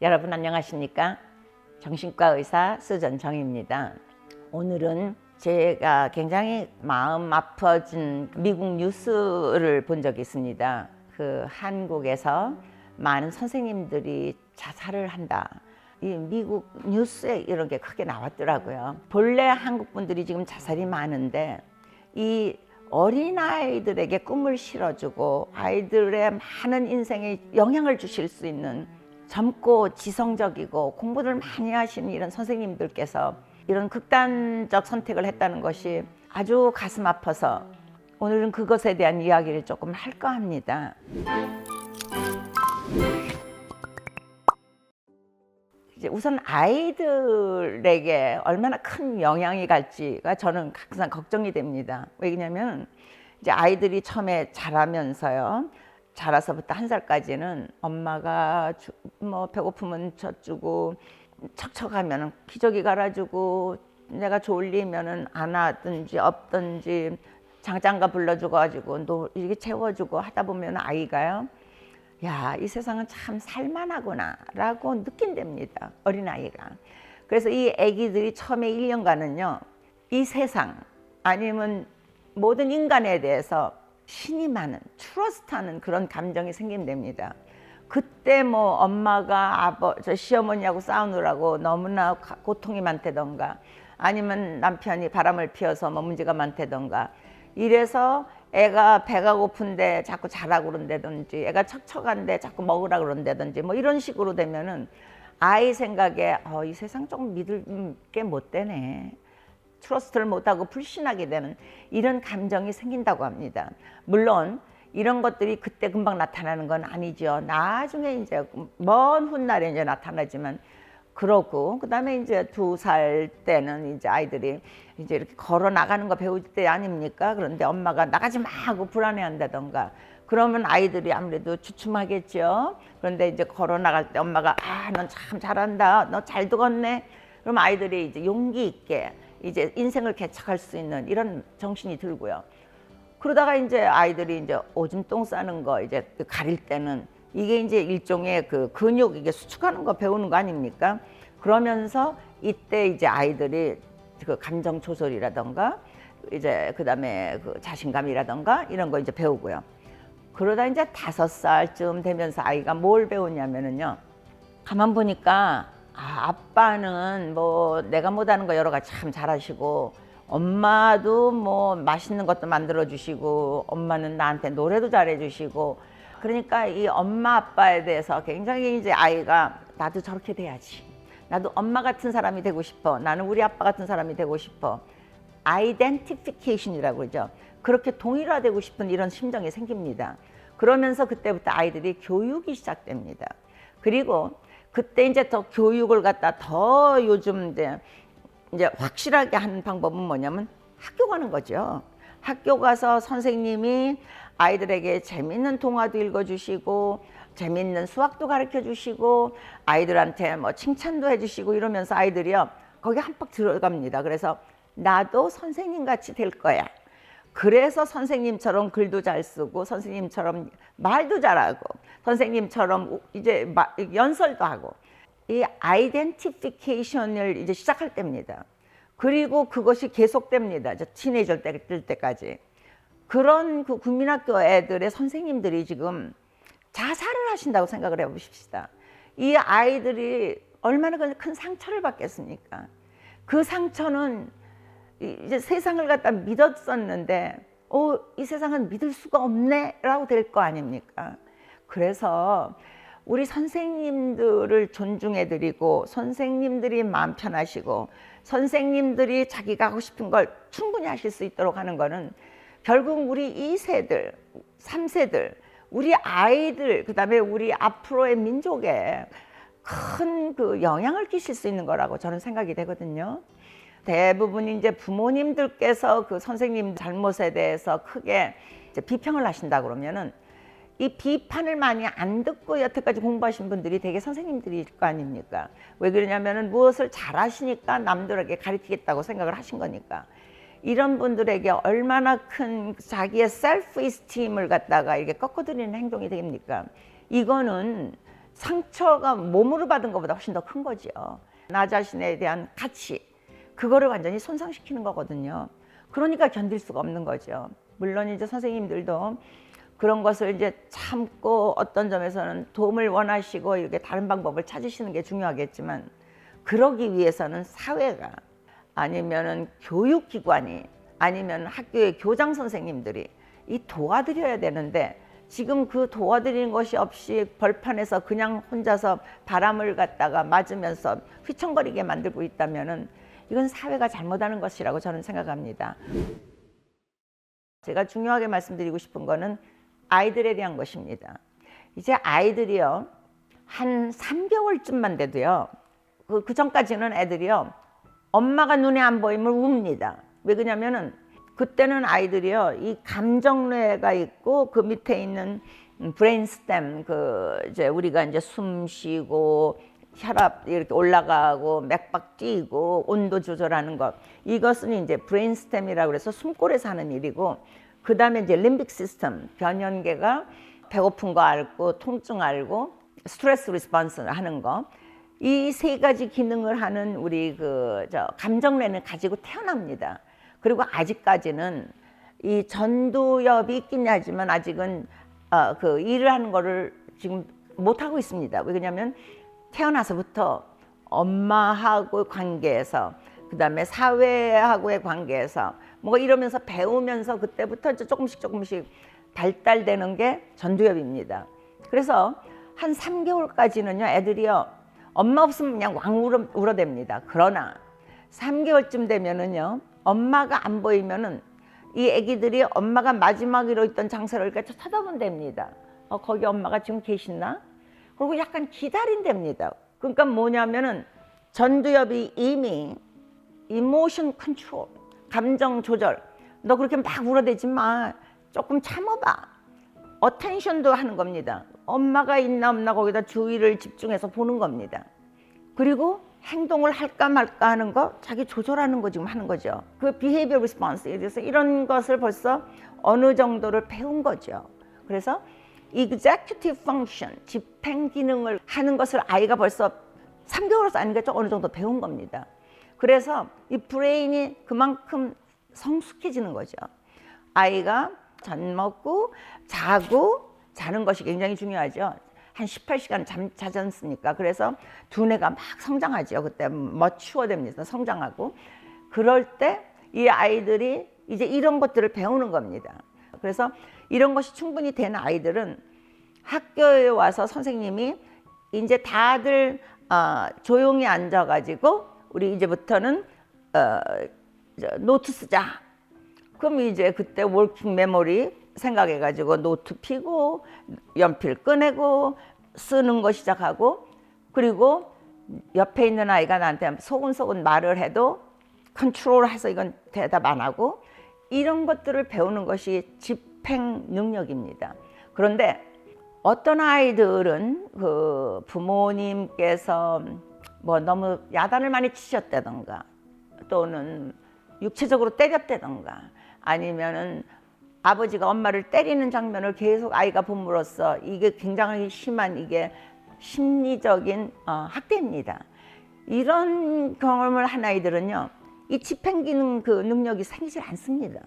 여러분 안녕하십니까? 정신과 의사 수전 정입니다. 오늘은 제가 굉장히 마음 아파진 미국 뉴스를 본 적이 있습니다. 그 한국에서 많은 선생님들이 자살을 한다. 이 미국 뉴스에 이런 게 크게 나왔더라고요. 본래 한국 분들이 지금 자살이 많은데 이 어린아이들에게 꿈을 실어주고 아이들의 많은 인생에 영향을 주실 수 있는 젊고 지성적이고 공부를 많이 하시는 이런 선생님들께서 이런 극단적 선택을 했다는 것이 아주 가슴 아파서 오늘은 그것에 대한 이야기를 조금 할까 합니다. 이제 우선 아이들에게 얼마나 큰 영향이 갈지가 저는 항상 걱정이 됩니다. 왜냐하면 이제 아이들이 처음에 자라면서요. 자라서부터 1살까지는 엄마가 뭐 배고프면 젖주고 척척하면 기저귀 갈아주고 내가 졸리면은 안아든지 업든지 장장가 불러주고 가지고 이렇게 채워주고 하다 보면 아이가요. 야, 이 세상은 참 살만하구나 라고 느낀답니다. 어린아이가. 그래서 이 아기들이 처음에 1년간은요. 이 세상 아니면 모든 인간에 대해서 신이 많은 트러스트하는 그런 감정이 생긴답니다. 그때 뭐 엄마가 시어머니하고 싸우느라고 너무나 고통이 많다던가 아니면 남편이 바람을 피워서 뭐 문제가 많다던가 이래서 애가 배가 고픈데 자꾸 자라고 그런다든지 애가 척척한데 자꾸 먹으라 그런다든지 뭐 이런 식으로 되면은 아이 생각에 이 세상 조금 믿을 게 못 되네. 트러스트를 못하고 불신하게 되는 이런 감정이 생긴다고 합니다. 물론 이런 것들이 그때 금방 나타나는 건 아니죠. 나중에 이제 먼 훗날에 이제 나타나지만 그러고 그다음에 이제 2살 때는 이제 아이들이 이제 이렇게 걸어 나가는 거 배울 때 아닙니까? 그런데 엄마가 나가지 마 하고 불안해한다던가 그러면 아이들이 아무래도 주춤하겠죠. 그런데 이제 걸어 나갈 때 엄마가 넌 참 잘한다. 너 잘 두었네. 그럼 아이들이 이제 용기 있게 이제 인생을 개척할 수 있는 이런 정신이 들고요. 그러다가 이제 아이들이 이제 오줌 똥 싸는 거 이제 가릴 때는 이게 이제 일종의 그 근육 이게 수축하는 거 배우는 거 아닙니까? 그러면서 이때 이제 아이들이 그 감정 조절이라던가 이제 그다음에 그 자신감이라던가 이런 거 이제 배우고요. 그러다 이제 5살쯤 되면서 아이가 뭘 배우냐면은요. 가만 보니까 아빠는 뭐 내가 못하는 거 여러 가지 참 잘하시고 엄마도 뭐 맛있는 것도 만들어 주시고 엄마는 나한테 노래도 잘해 주시고 그러니까 이 엄마 아빠에 대해서 굉장히 이제 아이가 나도 저렇게 돼야지. 나도 엄마 같은 사람이 되고 싶어. 나는 우리 아빠 같은 사람이 되고 싶어. 아이덴티피케이션이라고 그러죠. 그렇게 동일화되고 싶은 이런 심정이 생깁니다. 그러면서 그때부터 아이들이 교육이 시작됩니다. 그리고 그때 이제 더 교육을 갖다 더 요즘 이제 확실하게 하는 방법은 뭐냐면 학교 가는 거죠. 학교 가서 선생님이 아이들에게 재밌는 동화도 읽어주시고 재밌는 수학도 가르쳐 주시고 아이들한테 뭐 칭찬도 해주시고 이러면서 아이들이요 거기 한박 들어갑니다. 그래서 나도 선생님 같이 될 거야. 그래서 선생님처럼 글도 잘 쓰고 선생님처럼 말도 잘하고 선생님처럼 이제 연설도 하고 이 아이덴티피케이션을 이제 시작할 때입니다. 그리고 그것이 계속됩니다. 티네이저 때까지. 그런 그 국민학교 애들의 선생님들이 지금 자살을 하신다고 생각을 해보십시다. 이 아이들이 얼마나 큰 상처를 받겠습니까? 그 상처는 이제 세상을 갖다 믿었었는데 이 세상은 믿을 수가 없네 라고 될 거 아닙니까? 그래서 우리 선생님들을 존중해 드리고 선생님들이 마음 편하시고 선생님들이 자기가 하고 싶은 걸 충분히 하실 수 있도록 하는 거는 결국 우리 2세들, 3세들, 우리 아이들, 그다음에 우리 앞으로의 민족에 큰 그 영향을 끼칠 수 있는 거라고 저는 생각이 되거든요. 대부분 이제 부모님들께서 그 선생님 잘못에 대해서 크게 이제 비평을 하신다 그러면은 이 비판을 많이 안 듣고 여태까지 공부하신 분들이 되게 선생님들일 거 아닙니까? 왜 그러냐면은 무엇을 잘하시니까 남들에게 가르치겠다고 생각을 하신 거니까. 이런 분들에게 얼마나 큰 자기의 셀프 이스팀을 갖다가 이렇게 꺾어드리는 행동이 됩니까? 이거는 상처가 몸으로 받은 것보다 훨씬 더 큰 거죠. 나 자신에 대한 가치, 그거를 완전히 손상시키는 거거든요. 그러니까 견딜 수가 없는 거죠. 물론 이제 선생님들도 그런 것을 이제 참고 어떤 점에서는 도움을 원하시고 이렇게 다른 방법을 찾으시는 게 중요하겠지만, 그러기 위해서는 사회가, 아니면은 교육기관이, 아니면 학교의 교장 선생님들이 이 도와드려야 되는데, 지금 그 도와드리는 것이 없이 벌판에서 그냥 혼자서 바람을 갖다가 맞으면서 휘청거리게 만들고 있다면은 이건 사회가 잘못하는 것이라고 저는 생각합니다. 제가 중요하게 말씀드리고 싶은 거는 아이들에 대한 것입니다. 이제 아이들이요, 한 3개월쯤만 돼도요, 그 전까지는 애들이요, 엄마가 눈에 안 보이면 웁니다. 왜 그러냐면은 그때는 아이들이요, 이 감정뇌가 있고 그 밑에 있는 브레인스템, 이제 우리가 이제 숨 쉬고 혈압 이렇게 올라가고 맥박 뛰고 온도 조절하는 것, 이것은 이제 브레인스템이라고 해서 숨골에서 하는 일이고, 그 다음에 이제 림빅 시스템, 변연계가 배고픈 거 알고 통증 알고 스트레스 리스폰스를 하는 거, 이 세 가지 기능을 하는 우리 감정뇌는 가지고 태어납니다. 그리고 아직까지는 이 전두엽이 있긴 하지만 아직은 그 일을 하는 거를 지금 못 하고 있습니다. 왜 그러냐면 태어나서부터 엄마하고 관계에서, 그 다음에 사회하고의 관계에서 뭐 이러면서 배우면서 그때부터 이제 조금씩 발달되는 게 전두엽입니다. 그래서 한 3개월까지는요, 애들이요, 엄마 없으면 그냥 왕 울어댑니다. 그러나 3개월쯤 되면은요, 엄마가 안 보이면은 이 애기들이 엄마가 마지막으로 있던 장소를 이렇게 쳐다본답니다. 거기 엄마가 지금 계시나? 그리고 약간 기다린답니다. 그러니까 뭐냐면은 전두엽이 이미 이모션 컨트롤, 감정 조절, 너 그렇게 막 울어대지 마, 조금 참아봐, 어텐션도 하는 겁니다. 엄마가 있나 없나 거기다 주의를 집중해서 보는 겁니다. 그리고 행동을 할까 말까 하는 거 자기 조절하는 거 지금 하는 거죠. 그 behavior response에 대해서 이런 것을 벌써 어느 정도를 배운 거죠. 그래서 executive function, 집행 기능을 하는 것을 아이가 벌써 3개월에서 아닌 게 어느 정도 배운 겁니다. 그래서 이 브레인이 그만큼 성숙해지는 거죠. 아이가 젖 먹고 자고, 자는 것이 굉장히 중요하죠. 한 18시간 자지 않습니까? 그래서 두뇌가 막 성장하죠. 그때 머추어됩니다. 성장하고. 그럴 때 이 아이들이 이제 이런 것들을 배우는 겁니다. 그래서 이런 것이 충분히 된 아이들은 학교에 와서 선생님이 이제 다들 조용히 앉아가지고 우리 이제부터는 노트 쓰자. 그럼 이제 그때 워킹 메모리 생각해가지고 노트 피고 연필 꺼내고 쓰는 거 시작하고, 그리고 옆에 있는 아이가 나한테 소근소근 말을 해도 컨트롤해서 이건 대답 안 하고, 이런 것들을 배우는 것이 집행 능력입니다. 그런데 어떤 아이들은 그 부모님께서 뭐 너무 야단을 많이 치셨다던가, 또는 육체적으로 때렸다던가, 아니면은 아버지가 엄마를 때리는 장면을 계속 아이가 봄으로써 이게 굉장히 심한 이게 심리적인 학대입니다. 이런 경험을 한 아이들은요, 이 집행기능 그 능력이 생기질 않습니다.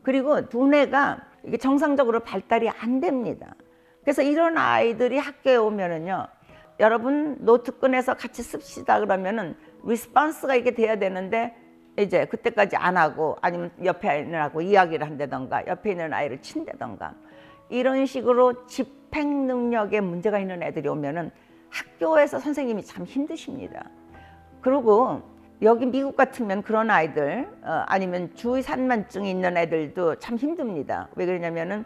그리고 두뇌가 이게 정상적으로 발달이 안 됩니다. 그래서 이런 아이들이 학교에 오면은요, 여러분 노트 꺼내서 같이 씁시다 그러면은 리스폰스가 이렇게 돼야 되는데 이제 그때까지 안 하고, 아니면 옆에 있는 아이하고 이야기를 한다던가, 옆에 있는 아이를 친다던가, 이런 식으로 집행 능력에 문제가 있는 애들이 오면은 학교에서 선생님이 참 힘드십니다. 그리고 여기 미국 같으면 그런 아이들, 아니면 주의산만증이 있는 애들도 참 힘듭니다. 왜 그러냐면은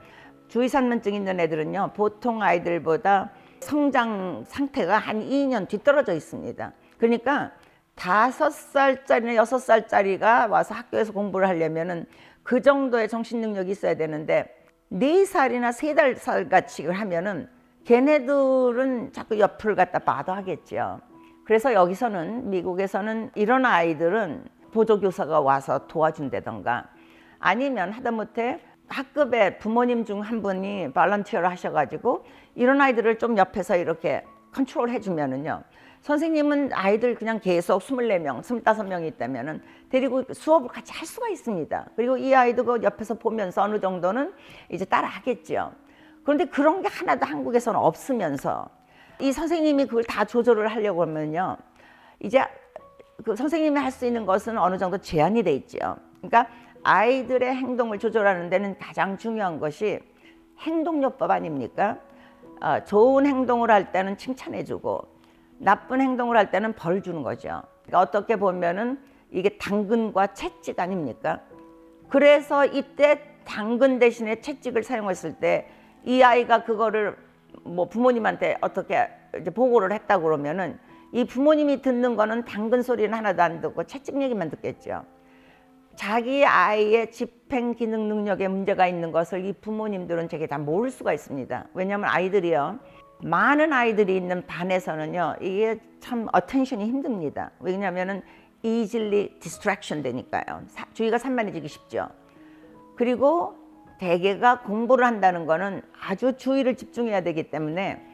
주의산만증 있는 애들은요, 보통 아이들보다 성장 상태가 한 2년 뒤떨어져 있습니다. 그러니까 5살짜리나 6살짜리가 와서 학교에서 공부를 하려면은 그 정도의 정신 능력이 있어야 되는데, 4살이나 3살 같이 하면은 걔네들은 자꾸 옆을 갖다 봐도 하겠죠. 그래서 여기서는, 미국에서는 이런 아이들은 보조교사가 와서 도와준다던가, 아니면 하다못해 학급에 부모님 중 한 분이 발런티어를 하셔가지고 이런 아이들을 좀 옆에서 이렇게 컨트롤 해주면은요. 선생님은 아이들 그냥 계속 24명, 25명이 있다면은 데리고 수업을 같이 할 수가 있습니다. 그리고 이 아이도 그 옆에서 보면서 어느 정도는 이제 따라 하겠죠. 그런데 그런 게 하나도 한국에서는 없으면서 이 선생님이 그걸 다 조절을 하려고 하면요. 이제 그 선생님이 할 수 있는 것은 어느 정도 제한이 돼 있죠. 그러니까 아이들의 행동을 조절하는 데는 가장 중요한 것이 행동요법 아닙니까? 좋은 행동을 할 때는 칭찬해주고 나쁜 행동을 할 때는 벌 주는 거죠. 그러니까 어떻게 보면은 이게 당근과 채찍 아닙니까? 그래서 이때 당근 대신에 채찍을 사용했을 때 이 아이가 그거를 뭐 부모님한테 어떻게 이제 보고를 했다 그러면은 이 부모님이 듣는 거는 당근 소리는 하나도 안 듣고 채찍 얘기만 듣겠죠. 자기 아이의 집행 기능 능력에 문제가 있는 것을 이 부모님들은 되게 다 모를 수가 있습니다. 왜냐하면 아이들이요, 많은 아이들이 있는 반에서는요, 이게 참 어텐션이 힘듭니다. 왜냐하면은 easily distraction 되니까요. 주의가 산만해지기 쉽죠. 그리고 대개가 공부를 한다는 거는 아주 주의를 집중해야 되기 때문에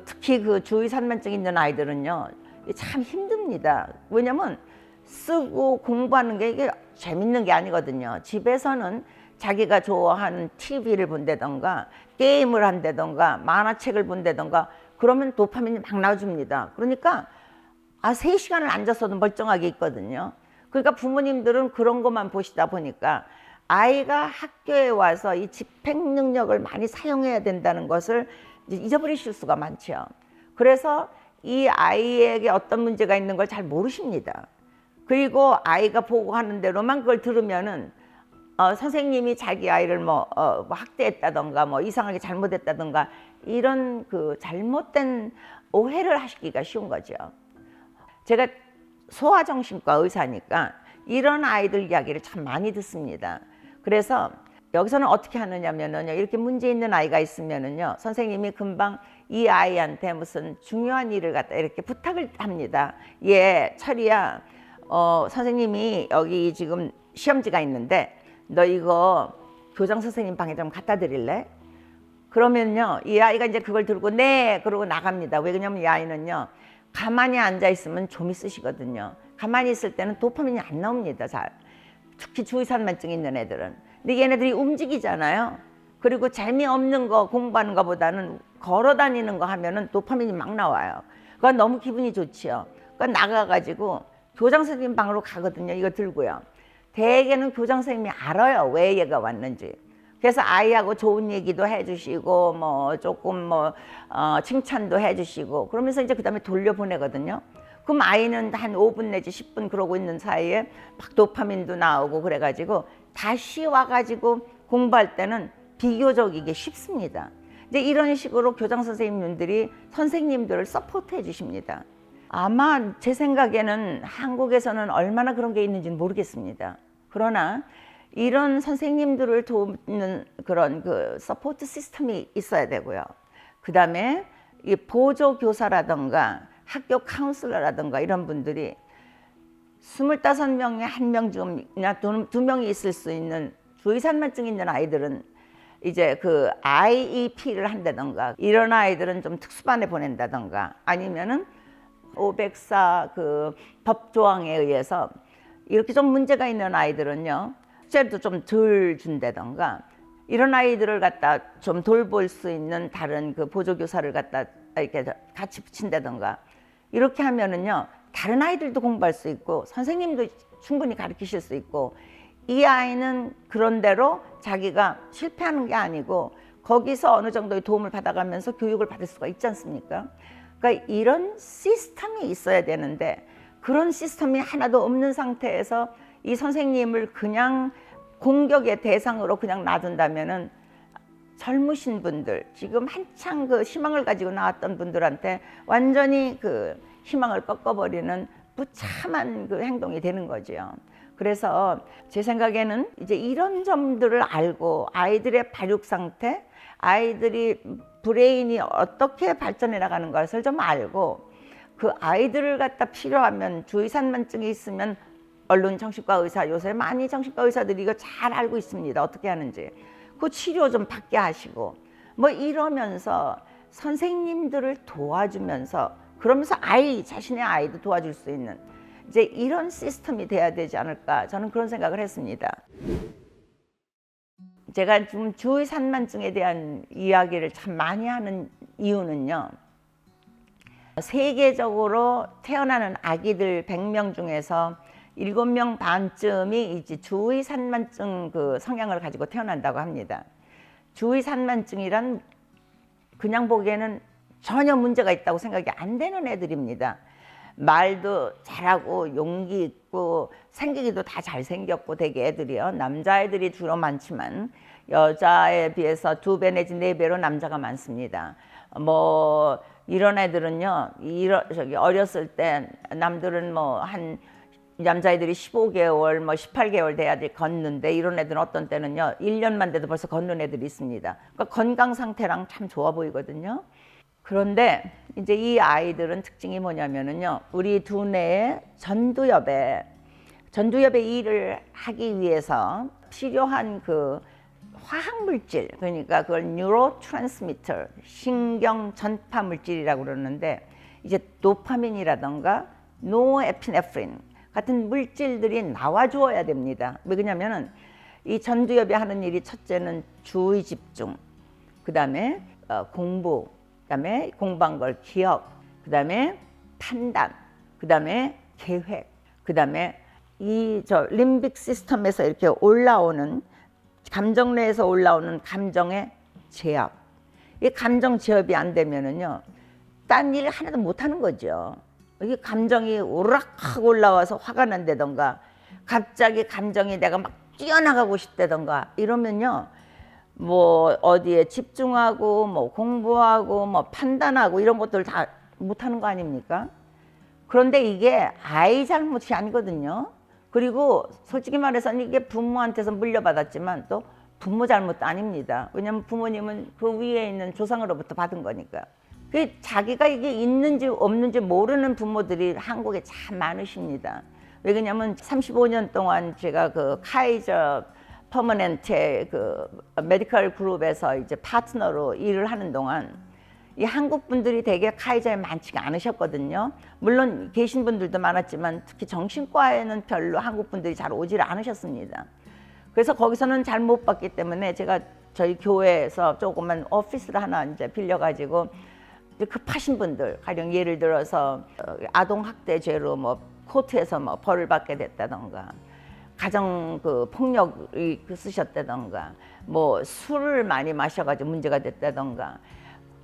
특히 그 주의 산만증 있는 아이들은요, 참 힘듭니다. 왜냐면 쓰고 공부하는 게 이게 재밌는 게 아니거든요. 집에서는 자기가 좋아하는 TV를 본다던가 게임을 한다던가 만화책을 본다던가 그러면 도파민이 막 나와줍니다. 그러니까 3시간을 앉아서도 멀쩡하게 있거든요. 그러니까 부모님들은 그런 것만 보시다 보니까 아이가 학교에 와서 이 집행 능력을 많이 사용해야 된다는 것을 이제 잊어버리실 수가 많죠. 그래서 이 아이에게 어떤 문제가 있는 걸 잘 모르십니다. 그리고 아이가 보고하는 대로만 그걸 들으면은 선생님이 자기 아이를 뭐 학대했다던가 뭐 이상하게 잘못했다던가 이런 그 잘못된 오해를 하시기가 쉬운 거죠. 제가 소아정신과 의사니까 이런 아이들 이야기를 참 많이 듣습니다. 그래서 여기서는 어떻게 하느냐면요, 이렇게 문제 있는 아이가 있으면은요, 선생님이 금방 이 아이한테 무슨 중요한 일을 갖다 이렇게 부탁을 합니다. 예, 철이야, 선생님이 여기 지금 시험지가 있는데 너 이거 교장 선생님 방에 좀 갖다 드릴래? 그러면요, 이 아이가 이제 그걸 들고 네 그러고 나갑니다. 왜냐면 이 아이는요, 가만히 앉아 있으면 좀 있으시거든요. 가만히 있을 때는 도파민이 안 나옵니다, 잘. 특히 주의산만증 있는 애들은. 근데 얘네들이 움직이잖아요. 그리고 재미없는 거 공부하는 것보다는 걸어 다니는 거 하면은 도파민이 막 나와요. 그건 너무 기분이 좋지요. 그러니까 나가가지고 교장 선생님 방으로 가거든요. 이거 들고요. 대개는 교장 선생님이 알아요, 왜 얘가 왔는지. 그래서 아이하고 좋은 얘기도 해주시고 뭐 조금 칭찬도 해주시고 그러면서 이제 그다음에 돌려보내거든요. 그럼 아이는 한 5분 내지 10분 그러고 있는 사이에 막 도파민도 나오고 그래가지고 다시 와가지고 공부할 때는 비교적 이게 쉽습니다. 이제 이런 식으로 교장 선생님들이 선생님들을 서포트해 주십니다. 아마 제 생각에는 한국에서는 얼마나 그런 게 있는지는 모르겠습니다. 그러나 이런 선생님들을 돕는 그런 그 서포트 시스템이 있어야 되고요. 그 다음에 이 보조교사라든가 학교 카운슬러라든가 이런 분들이 25명에 1명쯤이나 2명이 있을 수 있는 주의산만증 있는 아이들은 이제 그 IEP를 한다던가 이런 아이들은 좀 특수반에 보낸다던가 아니면은 504 그 법조항에 의해서 이렇게 좀 문제가 있는 아이들은요, 숙제도 좀 덜 준다던가 이런 아이들을 갖다 좀 돌볼 수 있는 다른 그 보조교사를 갖다 이렇게 같이 붙인다던가 이렇게 하면은요, 다른 아이들도 공부할 수 있고 선생님도 충분히 가르치실 수 있고 이 아이는 그런대로 자기가 실패하는 게 아니고 거기서 어느 정도의 도움을 받아가면서 교육을 받을 수가 있지 않습니까? 그러니까 이런 시스템이 있어야 되는데 그런 시스템이 하나도 없는 상태에서 이 선생님을 그냥 공격의 대상으로 그냥 놔둔다면은 젊으신 분들, 지금 한창 그 희망을 가지고 나왔던 분들한테 완전히 그 희망을 꺾어버리는 무참한 그 행동이 되는 거죠. 그래서 제 생각에는 이제 이런 점들을 알고 아이들의 발육 상태, 아이들이 브레인이 어떻게 발전해 나가는 것을 좀 알고 그 아이들을 갖다 필요하면 주의산만증이 있으면 얼른 정신과 의사, 요새 많이 정신과 의사들이 이거 잘 알고 있습니다. 어떻게 하는지. 그 치료 좀 받게 하시고 뭐 이러면서 선생님들을 도와주면서 그러면서 자신의 아이도 도와줄 수 있는 이제 이런 시스템이 돼야 되지 않을까, 저는 그런 생각을 했습니다. 제가 지금 주의 산만증에 대한 이야기를 참 많이 하는 이유는요, 세계적으로 태어나는 아기들 100명 중에서 7명 반쯤이 이제 주의 산만증 그 성향을 가지고 태어난다고 합니다. 주의 산만증이란 그냥 보기에는 전혀 문제가 있다고 생각이 안 되는 애들입니다. 말도 잘하고 용기 있고 생기기도 다 잘생겼고 되게 애들이요. 남자애들이 주로 많지만 여자에 비해서 2배 내지 4배로 남자가 많습니다. 뭐 이런 애들은요, 어렸을 때 남들은 뭐 한 남자애들이 15개월 뭐 18개월 돼야 걷는데 이런 애들은 어떤 때는요 1년만 돼도 벌써 걷는 애들이 있습니다. 그러니까 건강 상태랑 참 좋아 보이거든요. 그런데 이제 이 아이들은 특징이 뭐냐면은요, 우리 두뇌의 전두엽에 일을 하기 위해서 필요한 그 화학 물질, 그러니까 그걸 뉴로트랜스미터, 신경 전파 물질이라고 그러는데, 이제 도파민이라던가 노에피네프린 같은 물질들이 나와 주어야 됩니다. 왜 그러냐면은 이 전두엽이 하는 일이 첫째는 주의 집중, 그다음에 공부, 그다음에 공부한 걸 기억, 그다음에 판단, 그다음에 계획, 그다음에 이 림빅 시스템에서 이렇게 올라오는 감정 내에서 올라오는 감정의 제압. 이 감정 제압이 안 되면은요, 딴 일 하나도 못 하는 거죠. 이게 감정이 오락하고 올라와서 화가 난다던가, 갑자기 감정이 내가 막 뛰어나가고 싶다던가 이러면요, 뭐 어디에 집중하고 뭐 공부하고 뭐 판단하고 이런 것들 다 못하는 거 아닙니까? 그런데 이게 아이 잘못이 아니거든요. 그리고 솔직히 말해서 이게 부모한테서 물려받았지만 또 부모 잘못도 아닙니다. 왜냐하면 부모님은 그 위에 있는 조상으로부터 받은 거니까. 자기가 이게 있는지 없는지 모르는 부모들이 한국에 참 많으십니다. 왜 그러냐면 35년 동안 제가 그 카이저 퍼머넨트의 그 메디컬 그룹에서 이제 파트너로 일을 하는 동안 이 한국 분들이 되게 카이저에 많지가 않으셨거든요. 물론 계신 분들도 많았지만 특히 정신과에는 별로 한국 분들이 잘 오질 않으셨습니다. 그래서 거기서는 잘 못 봤기 때문에 제가 저희 교회에서 조그만 오피스를 하나 이제 빌려가지고 급하신 분들, 가령 예를 들어서 아동학대죄로 뭐 코트에서 뭐 벌을 받게 됐다던가, 가정 그 폭력이 쓰셨다던가, 뭐 술을 많이 마셔가지고 문제가 됐다던가,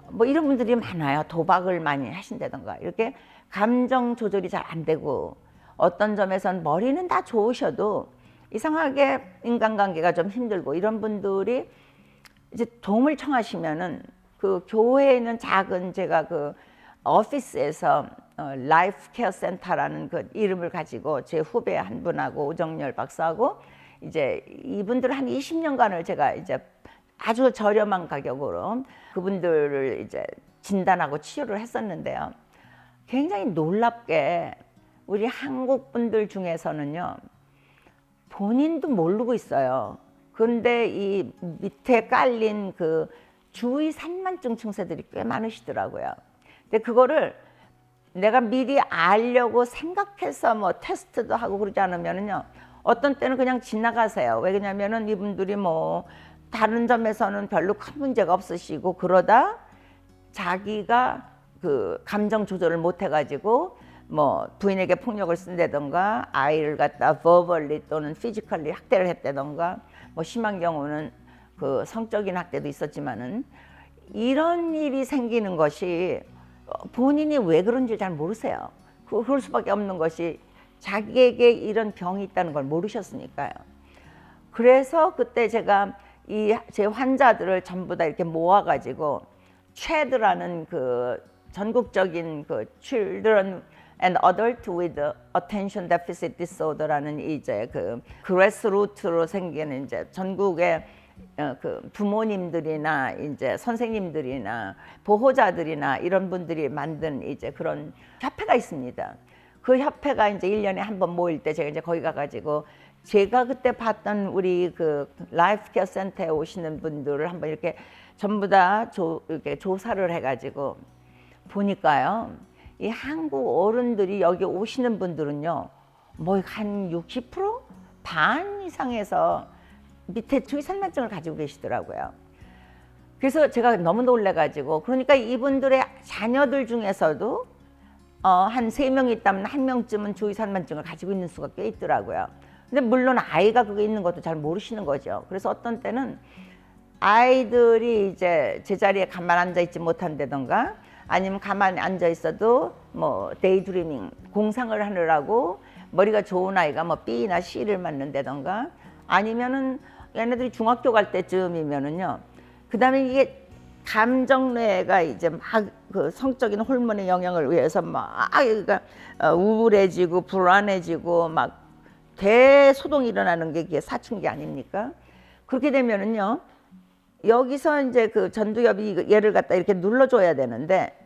뭐 이런 분들이 많아요. 도박을 많이 하신다던가, 이렇게 감정 조절이 잘 안 되고, 어떤 점에선 머리는 다 좋으셔도 이상하게 인간관계가 좀 힘들고, 이런 분들이 이제 도움을 청하시면은 그 교회에 있는 작은 제가 그 오피스에서 라이프 케어 센터라는 그 이름을 가지고 제 후배 한 분하고 오정열 박사하고 이제 이분들 한 20년간을 제가 이제 아주 저렴한 가격으로 그분들을 이제 진단하고 치료를 했었는데요. 굉장히 놀랍게 우리 한국 분들 중에서는요, 본인도 모르고 있어요. 그런데 이 밑에 깔린 그 주의 산만증 증세들이 꽤 많으시더라고요. 근데 그거를 내가 미리 알려고 생각해서 뭐 테스트도 하고 그러지 않으면은요, 어떤 때는 그냥 지나가세요. 왜 그러냐면은 이분들이 뭐 다른 점에서는 별로 큰 문제가 없으시고, 그러다 자기가 그 감정 조절을 못 해가지고 뭐 부인에게 폭력을 쓴다던가, 아이를 갖다 버벌리 또는 피지컬리 학대를 했다던가, 뭐 심한 경우는 그 성적인 학대도 있었지만은, 이런 일이 생기는 것이 본인이 왜 그런지 잘 모르세요. 그럴 수밖에 없는 것이 자기에게 이런 병이 있다는 걸 모르셨으니까요. 그래서 그때 제가 이 제 환자들을 전부 다 이렇게 모아가지고 CHADD라는 그 전국적인 그 Children and Adult with Attention Deficit Disorder라는 이제 그 그레스루트로 생기는 이제 전국의 그 부모님들이나 이제 선생님들이나 보호자들이나 이런 분들이 만든 이제 그런 협회가 있습니다. 그 협회가 이제 1년에 한 번 모일 때 제가 이제 거기 가가지고 제가 그때 봤던 우리 그 라이프 케어 센터에 오시는 분들을 한번 이렇게 전부 다 이렇게 조사를 해가지고 보니까요, 이 한국 어른들이 여기 오시는 분들은요, 뭐 한 60%? 반 이상에서 밑에 주의산만증을 가지고 계시더라고요. 그래서 제가 너무 놀래가지고, 그러니까 이분들의 자녀들 중에서도 한 3명 있다면 1명쯤은 주의산만증을 가지고 있는 수가 꽤 있더라고요. 근데 물론 아이가 그게 있는 것도 잘 모르시는 거죠. 그래서 어떤 때는 아이들이 이제 제자리에 가만 앉아 있지 못한다던가, 아니면 가만히 앉아 있어도 뭐 데이드리밍, 공상을 하느라고 머리가 좋은 아이가 뭐 B나 C를 맞는다던가, 아니면은 얘네들이 중학교 갈 때쯤이면은요, 그 다음에 이게 감정뇌가 이제 막 그 성적인 호르몬의 영향을 위해서 막 그러니까 우울해지고 불안해지고 막 대소동이 일어나는 게 이게 사춘기 아닙니까? 그렇게 되면은요, 여기서 이제 그 전두엽이 얘를 갖다 이렇게 눌러줘야 되는데,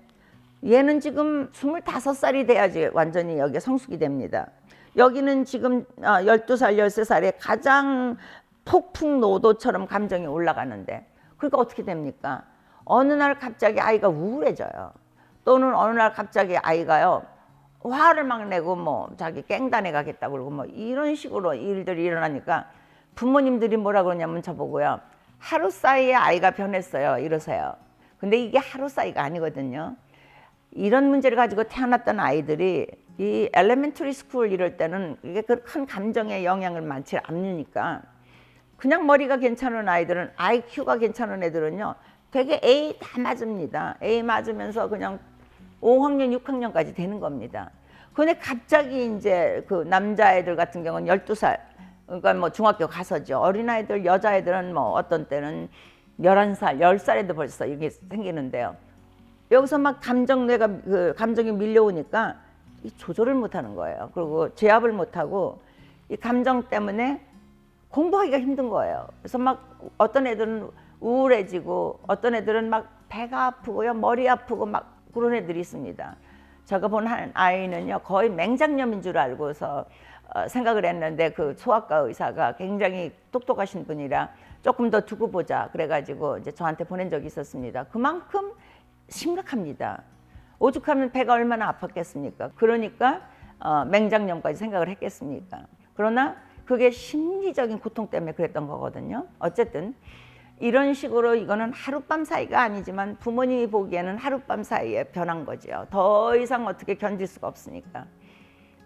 얘는 지금 25살이 돼야지 완전히 여기에 성숙이 됩니다. 여기는 지금 12살, 13살에 가장 폭풍 노도처럼 감정이 올라가는데, 그러니까 어떻게 됩니까? 어느 날 갑자기 아이가 우울해져요. 또는 어느 날 갑자기 아이가요, 화를 막 내고 뭐 자기 깽단에 가겠다고 그러고 뭐 이런 식으로 일들이 일어나니까 부모님들이 뭐라 그러냐면 저보고요, 하루 사이에 아이가 변했어요, 이러세요. 근데 이게 하루 사이가 아니거든요. 이런 문제를 가지고 태어났던 아이들이 이 엘레멘터리 스쿨 이럴 때는 이게 그 큰 감정의 영향을 많지 않으니까, 그냥 머리가 괜찮은 아이들은, IQ가 괜찮은 애들은요, 되게 A 다 맞습니다. A 맞으면서 그냥 5학년, 6학년까지 되는 겁니다. 근데 갑자기 이제 그 남자애들 같은 경우는 12살, 그러니까 뭐 중학교 가서죠. 어린아이들, 여자애들은 뭐 어떤 때는 11살, 10살에도 벌써 이게 생기는데요. 여기서 막 감정뇌가 그 감정이 밀려오니까 이 조절을 못하는 거예요. 그리고 제압을 못하고 이 감정 때문에 공부하기가 힘든 거예요. 그래서 막 어떤 애들은 우울해지고, 어떤 애들은 막 배가 아프고요, 머리 아프고 막 그런 애들이 있습니다. 제가 본 한 아이는요, 거의 맹장염인 줄 알고서 생각을 했는데, 그 소아과 의사가 굉장히 똑똑하신 분이라 조금 더 두고 보자 그래가지고 이제 저한테 보낸 적이 있었습니다. 그만큼 심각합니다. 오죽하면 배가 얼마나 아팠겠습니까? 그러니까 맹장염까지 생각을 했겠습니까? 그러나 그게 심리적인 고통 때문에 그랬던 거거든요. 어쨌든 이런 식으로 이거는 하룻밤 사이가 아니지만 부모님이 보기에는 하룻밤 사이에 변한 거죠. 더 이상 어떻게 견딜 수가 없으니까.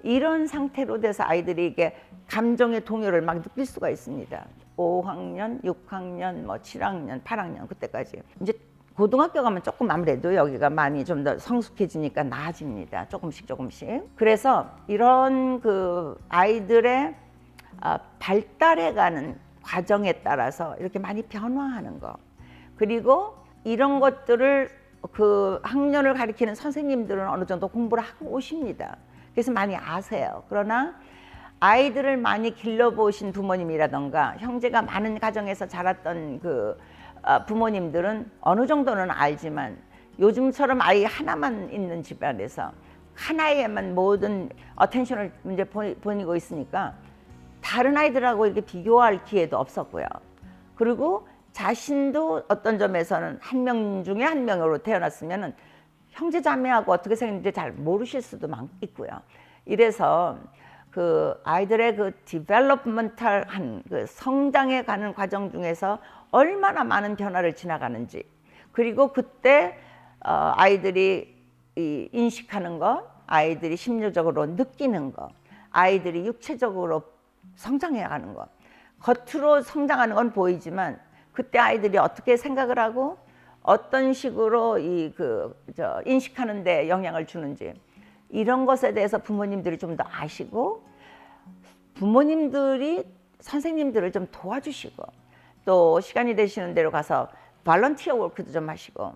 이런 상태로 돼서 아이들이 이게 감정의 동요를 막 느낄 수가 있습니다. 5학년, 6학년, 뭐 7학년, 8학년 그때까지. 이제 고등학교 가면 조금 아무래도 여기가 많이 좀 더 성숙해지니까 나아집니다. 조금씩 조금씩. 그래서 이런 그 아이들의 발달해가는 과정에 따라서 이렇게 많이 변화하는 거, 그리고 이런 것들을 그 학년을 가리키는 선생님들은 어느 정도 공부를 하고 오십니다. 그래서 많이 아세요. 그러나 아이들을 많이 길러보신 부모님이라던가 형제가 많은 가정에서 자랐던 그 부모님들은 어느 정도는 알지만, 요즘처럼 아이 하나만 있는 집안에서 하나에만 모든 어텐션을 이제 보이고 있으니까 다른 아이들하고 이렇게 비교할 기회도 없었고요. 그리고 자신도 어떤 점에서는 한 명 중에 한 명으로 태어났으면은 형제 자매하고 어떻게 생겼는지 잘 모르실 수도 있고요. 이래서 그 아이들의 그 디벨롭먼탈한 그 성장해 가는 과정 중에서 얼마나 많은 변화를 지나가는지, 그리고 그때 아이들이 인식하는 것, 아이들이 심리적으로 느끼는 것, 아이들이 육체적으로 성장해 가는 것, 겉으로 성장하는 건 보이지만 그때 아이들이 어떻게 생각을 하고 어떤 식으로 인식하는 데 영향을 주는지, 이런 것에 대해서 부모님들이 좀 더 아시고, 부모님들이 선생님들을 좀 도와주시고, 또 시간이 되시는 대로 가서 발런티어 워크도 좀 하시고,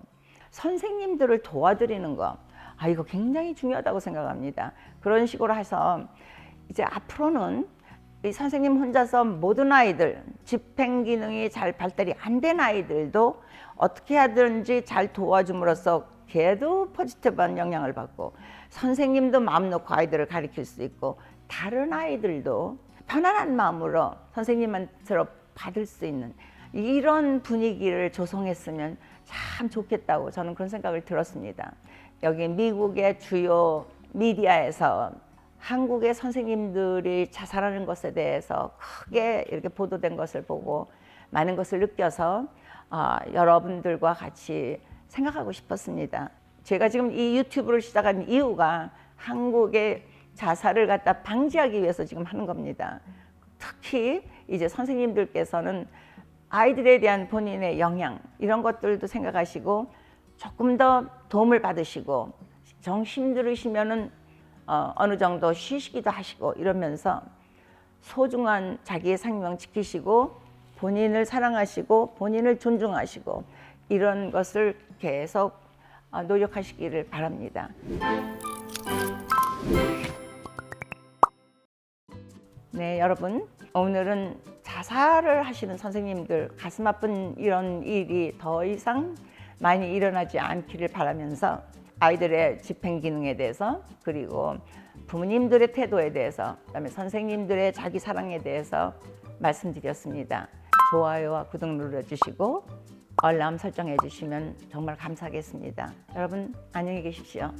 선생님들을 도와드리는 거, 이거 굉장히 중요하다고 생각합니다. 그런 식으로 해서 이제 앞으로는 이 선생님 혼자서 모든 아이들, 집행 기능이 잘 발달이 안 된 아이들도 어떻게 하든지 잘 도와줌으로써 걔도 포지티브한 영향을 받고, 선생님도 마음 놓고 아이들을 가르칠 수 있고, 다른 아이들도 편안한 마음으로 선생님한테로 받을 수 있는 이런 분위기를 조성했으면 참 좋겠다고 저는 그런 생각을 들었습니다. 여기 미국의 주요 미디어에서 한국의 선생님들이 자살하는 것에 대해서 크게 이렇게 보도된 것을 보고 많은 것을 느껴서 여러분들과 같이 생각하고 싶었습니다. 제가 지금 이 유튜브를 시작한 이유가 한국의 자살을 갖다 방지하기 위해서 지금 하는 겁니다. 특히 이제 선생님들께서는 아이들에 대한 본인의 영향 이런 것들도 생각하시고 조금 더 도움을 받으시고 정 힘들으시면은 어느 정도 쉬시기도 하시고 이러면서 소중한 자기의 생명 지키시고 본인을 사랑하시고 본인을 존중하시고 이런 것을 계속 노력하시기를 바랍니다. 네, 여러분 오늘은 자살을 하시는 선생님들 가슴 아픈 이런 일이 더 이상 많이 일어나지 않기를 바라면서 아이들의 집행 기능에 대해서 그리고 부모님들의 태도에 대해서 그다음에 선생님들의 자기 사랑에 대해서 말씀드렸습니다. 좋아요와 구독 눌러주시고 알람 설정해 주시면 정말 감사하겠습니다. 여러분 안녕히 계십시오.